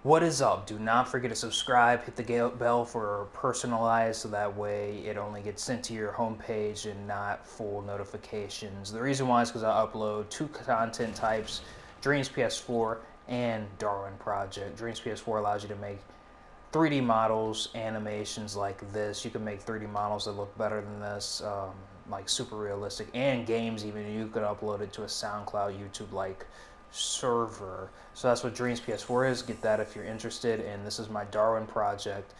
What is up? Do not forget to subscribe, hit the bell for personalized so that way it only gets sent to your homepage and not full notifications. The reason why is because I upload two content types, Dreams PS4 and Darwin Project. Dreams PS4 allows you to make 3D models, animations like this. You can make 3D models that look better than this, like super realistic, and games even. You could upload it to a SoundCloud, YouTube like server. So that's what Dreams PS4 is. Get that if you're interested. And this is my Darwin project.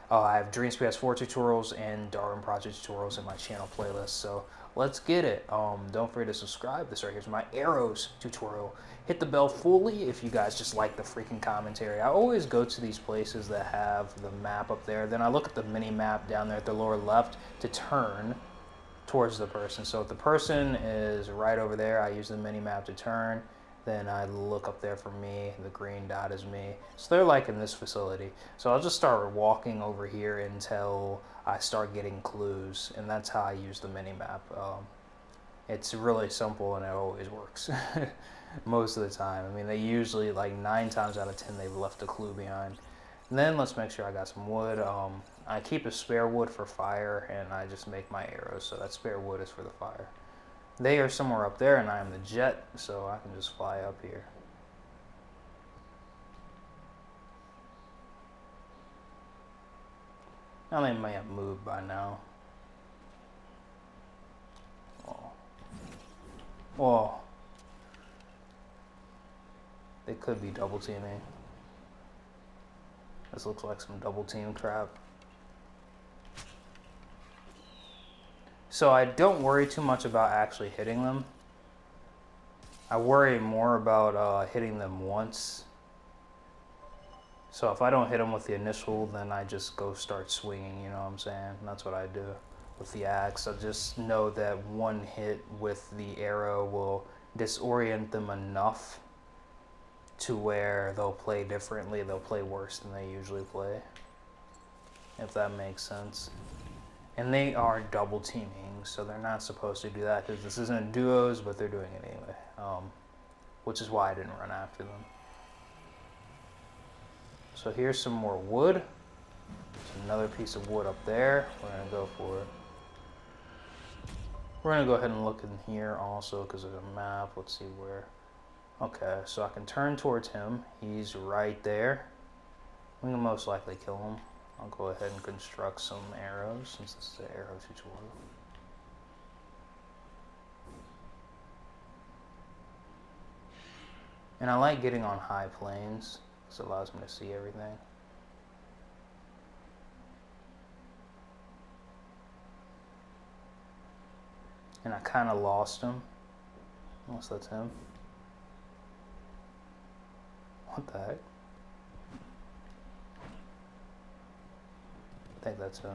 I have Dreams PS4 tutorials and Darwin project tutorials in my channel playlist. So let's get it. Don't forget to subscribe. This right here is my arrows tutorial. Hit the bell fully if you guys just like the freaking commentary. I always go to these places that have the map up there. Then I look at the mini map down there at the lower left to turn towards the person. So if the person is right over there, I use the mini map to turn. Then I look up there for me. The green dot is me. So they're like in this facility. So I'll just start walking over here until I start getting clues. And that's how I use the mini map. It's really simple and it always works. Most of the time. I mean, they usually, like 9 times out of 10, they've left a clue behind. And then let's make sure I got some wood. I keep a spare wood for fire, and I just make my arrows. So that spare wood is for the fire. They are somewhere up there, and I am the jet, so I can just fly up here. Now they may have moved by now. Oh. Whoa. They could be double teaming. This looks like some double team crap. So I don't worry too much about actually hitting them. I worry more about hitting them once. So if I don't hit them with the initial, then I just go start swinging, you know what I'm saying? And that's what I do with the axe. I just know that one hit with the arrow will disorient them enough to where they'll play differently. They'll play worse than they usually play, if that makes sense. And they are double teaming, so they're not supposed to do that because this isn't duos, but they're doing it anyway, which is why I didn't run after them. So here's some more wood. There's another piece of wood up there. We're gonna go for it. We're gonna go ahead and look in here also because there's a map. Let's see where. Okay, so I can turn towards him. He's right there. We can most likely kill him. I'll go ahead and construct some arrows since this is an arrow tutorial. And I like getting on high planes because it allows me to see everything. And I kind of lost him. Unless that's him. What the heck? I think that's him.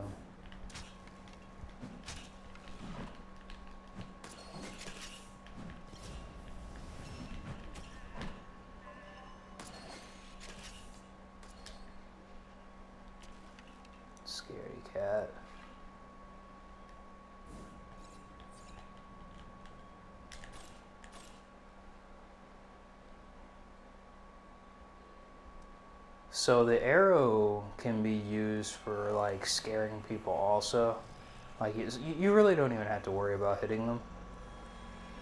Scary cat. So the arrow can be used for like scaring people also. Like you really don't even have to worry about hitting them.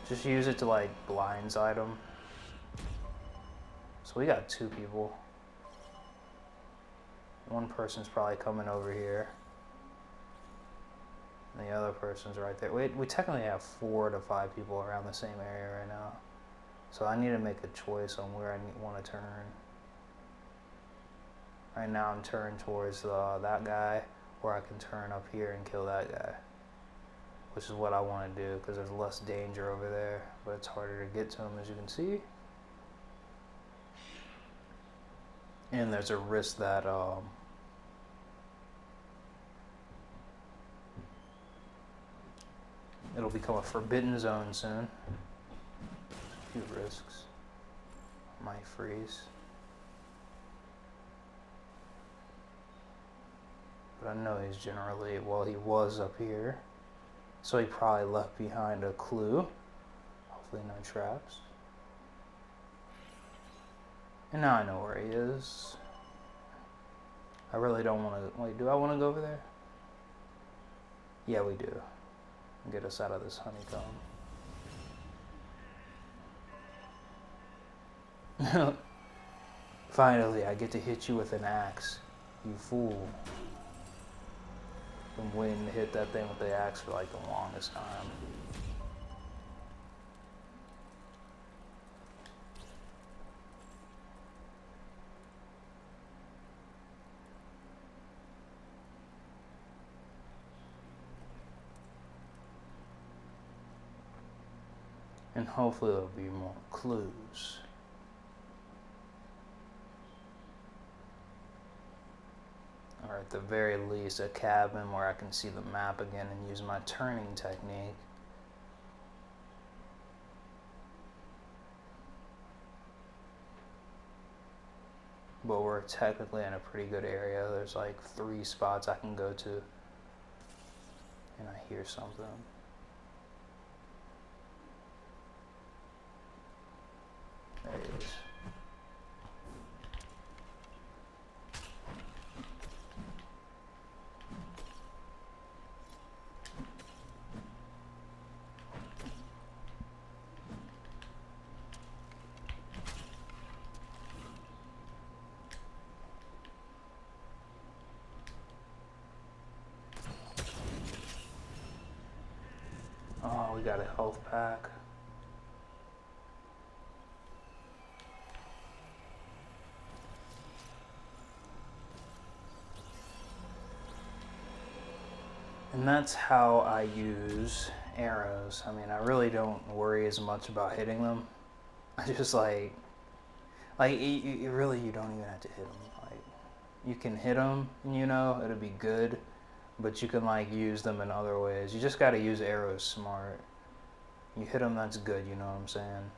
Just use it to like blindside them. So we got 2 people. One person's probably coming over here. And the other person's right there. We technically have 4 to 5 people around the same area right now. So I need to make a choice on where I want to turn. Right now I'm turned towards that guy, or I can turn up here and kill that guy. Which is what I want to do, because there's less danger over there, but it's harder to get to him, as you can see. And there's a risk that it'll become a forbidden zone soon. A few risks. Might freeze. But I know he's generally, well, he was up here. So he probably left behind a clue. Hopefully no traps. And now I know where he is. I really don't want to, like, do I want to go over there? Yeah, we do. Get us out of this honeycomb. Finally, I get to hit you with an axe. You fool. Been waiting to hit that thing with the axe for like the longest time. And hopefully there'll be more clues. Or at the very least, a cabin where I can see the map again and use my turning technique. But we're technically in a pretty good area. There's like 3 spots I can go to. And I hear something. There it is. Oh, we got a health pack. And that's how I use arrows. I mean, I really don't worry as much about hitting them. I just like you really, you don't even have to hit them. Like, you can hit them, you know, it'll be good, but you can like use them in other ways. You just got to use arrows smart. You hit them, that's good, you know what I'm saying?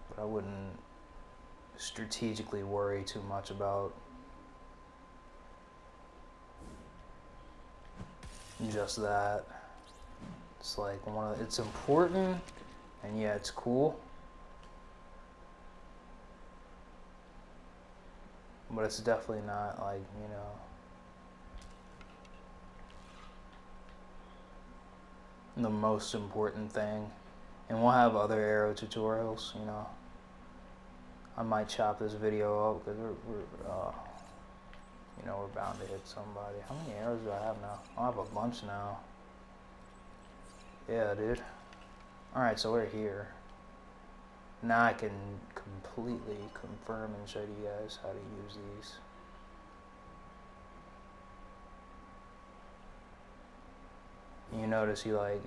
But I wouldn't strategically worry too much about just that. It's like it's important, and yeah, it's cool, but it's definitely not like, you know, the most important thing. And we'll have other arrow tutorials, you know. I might chop this video up because you know, we're bound to hit somebody. How many arrows do I have now? I have a bunch now. Yeah, dude. Alright, so we're here. Now I can completely confirm and show you guys how to use these. You notice he like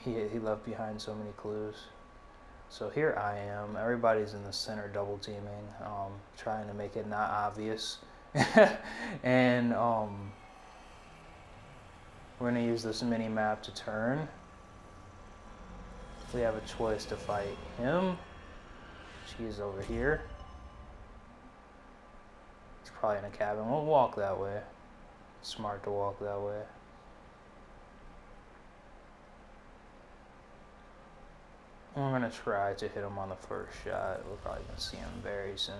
he left behind so many clues. So here I am. Everybody's in the center double teaming, trying to make it not obvious. And we're gonna use this mini map to turn. We have a choice to fight him. She's over here. He's probably in a cabin. We'll walk that way. Smart to walk that way. We're gonna try to hit him on the first shot. We're probably gonna see him very soon.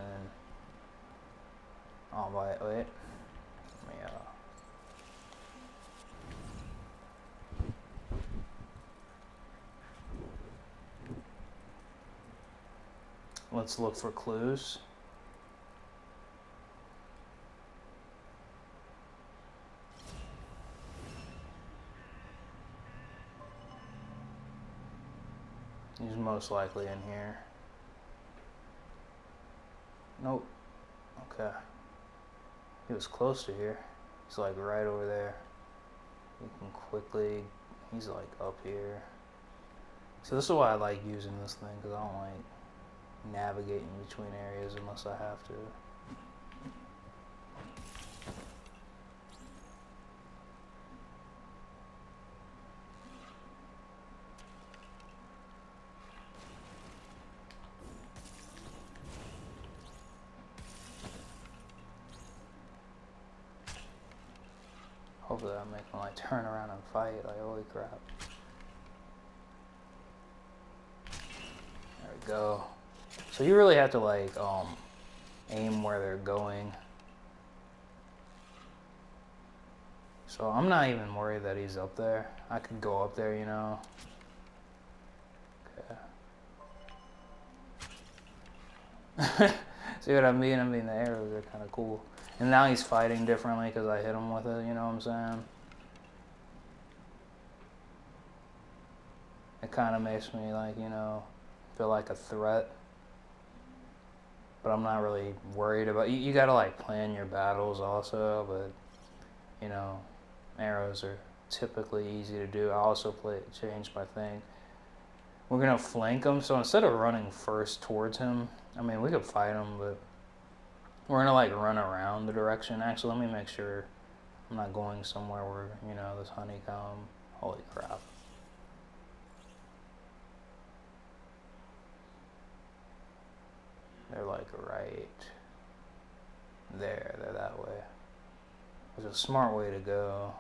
Oh, wait. Let me, let's look for clues. He's most likely in here. Nope. Okay. He was close to here. He's like right over there. You can quickly, he's like up here. So this is why I like using this thing, because I don't like navigating between areas unless I have to. Hopefully that'll make him like turn around and fight, like holy crap. There we go. So you really have to like aim where they're going. So I'm not even worried that he's up there. I could go up there, you know. Okay. See what I mean? I mean, the arrows are kind of cool. And now he's fighting differently because I hit him with it, you know what I'm saying? It kind of makes me, like, you know, feel like a threat. But I'm not really worried about... You gotta, like, plan your battles also, but, you know, arrows are typically easy to do. I also change my thing. We're gonna flank him, so instead of running first towards him, I mean, we could fight him, but we're gonna, like, run around the direction. Actually, let me make sure I'm not going somewhere where, you know, this honeycomb... Holy crap. They're like right there. They're that way. There's a smart way to go.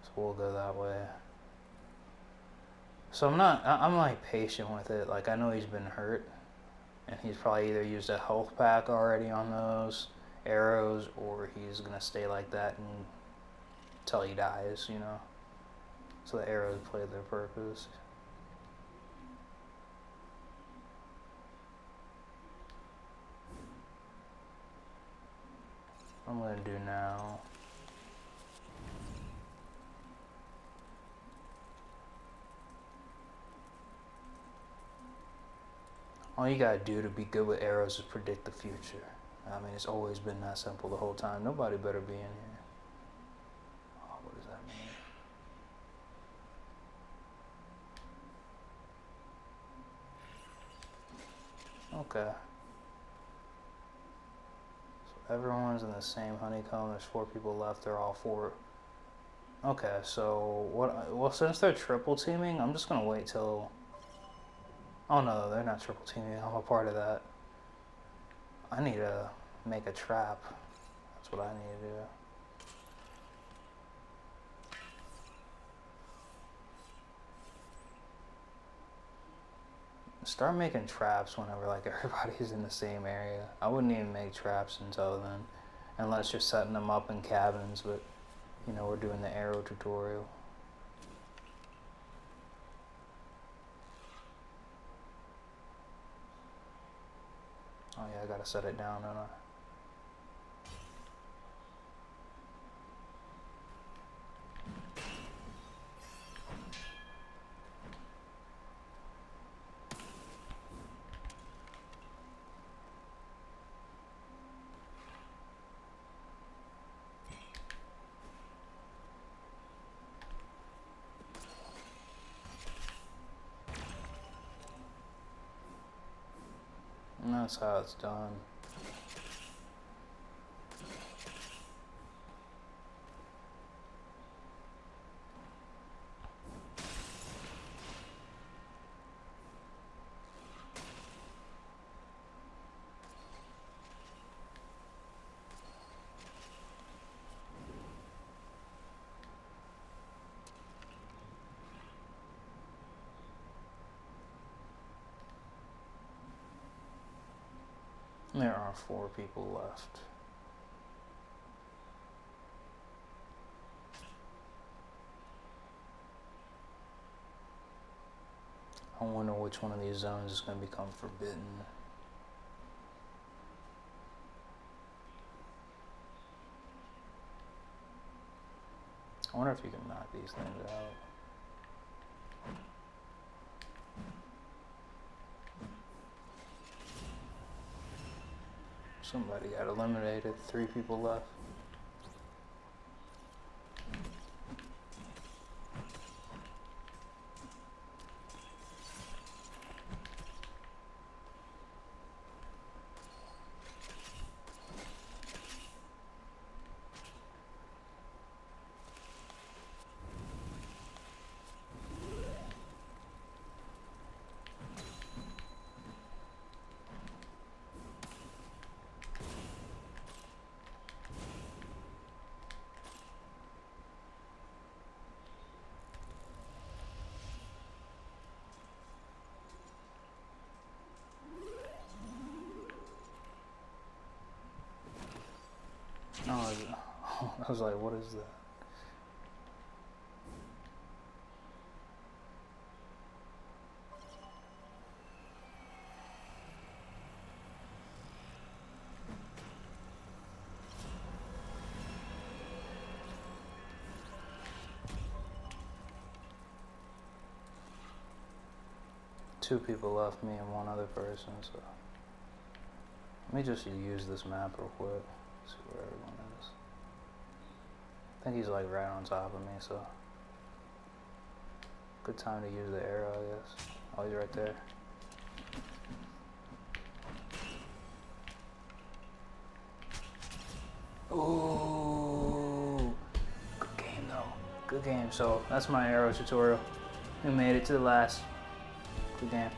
So we'll go that way. So I'm like patient with it. Like I know he's been hurt. And he's probably either used a health pack already on those arrows or he's going to stay like that until he dies, you know. So the arrows play their purpose. What I'm going to do now. All you gotta do to be good with arrows is predict the future. I mean, it's always been that simple the whole time. Nobody better be in here. Oh, what does that mean? Okay. So everyone's in the same honeycomb. There's 4 people left. They're all 4. Okay, so what? Well, since they're triple teaming, I'm just gonna wait till... Oh no, they're not triple teaming. I'm a part of that. I need to make a trap. That's what I need to do. Start making traps whenever like everybody's in the same area. I wouldn't even make traps until then, unless you're setting them up in cabins, but you know, we're doing the arrow tutorial. Oh yeah, I gotta set it down, don't I? And that's how it's done. There are 4 people left. I wonder which one of these zones is going to become forbidden. I wonder if you can knock these things out. Somebody got eliminated. 3 people left. I was like, what is that? Two people left, me and one other person, so let me just use this map real quick, see where everyone is. I think he's like right on top of me, so good time to use the arrow, I guess. Oh, he's right there. Ooh, good game though, good game. So that's my arrow tutorial. We made it to the last. Good game.